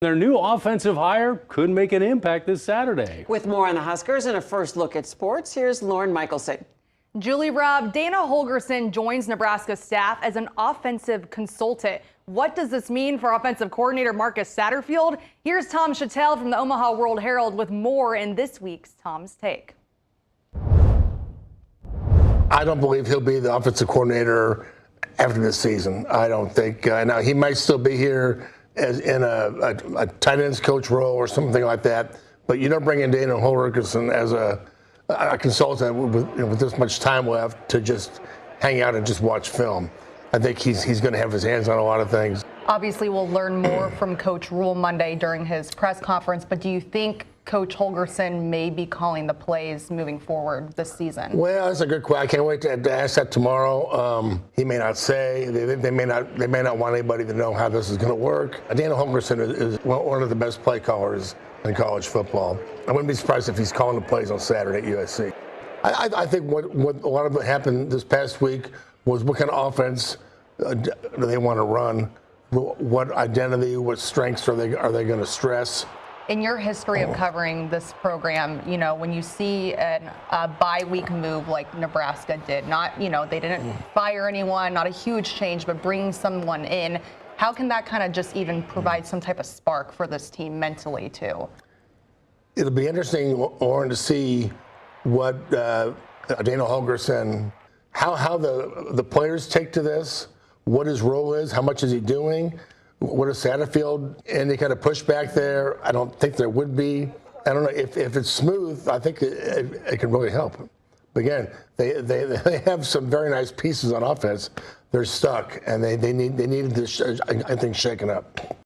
Their new offensive hire could make an impact this Saturday. With more on the Huskers and a first look at sports, here's Lauren Michelson. Julie Robb, Dana Holgorsen joins Nebraska staff as an offensive consultant. What does this mean for offensive coordinator Marcus Satterfield? Here's Tom Chattel from the Omaha World Herald with more in this week's Tom's Take. I don't believe he'll be the offensive coordinator after this season. I don't think. Now, he might still be here as in a tight ends coach role or something like that, but you don't bring in Dana Holgorsen as a consultant with this much time left to just hang out and just watch film. I think he's going to have his hands on a lot of things. Obviously, we'll learn more from Coach Rule Monday during his press conference, but do you think Coach Holgorsen may be calling the plays moving forward this season? Well, that's a good question. I can't wait to ask that tomorrow. He may not say. They may not want anybody to know how this is going to work. Dana Holgorsen is one of the best play callers in college football. I wouldn't be surprised if he's calling the plays on Saturday at USC. I think what a lot of it happened this past week was what kind of offense do they want to run, what identity, what strengths are they going to stress. In your history of covering this program, you know, when you see a bye-week move like Nebraska did, not, you know, they didn't fire anyone, not a huge change, but bringing someone in, how can that kind of just even provide some type of spark for this team mentally, too? It'll be interesting, Lauren, to see what Dana Holgorsen, how the players take to this, what his role is, how much is he doing. What is Satterfield? Any kind of pushback there? I don't think there would be. I don't know if it's smooth. I think it can really help. But again, they have some very nice pieces on offense. They're stuck, and they needed this, I think, shaken up.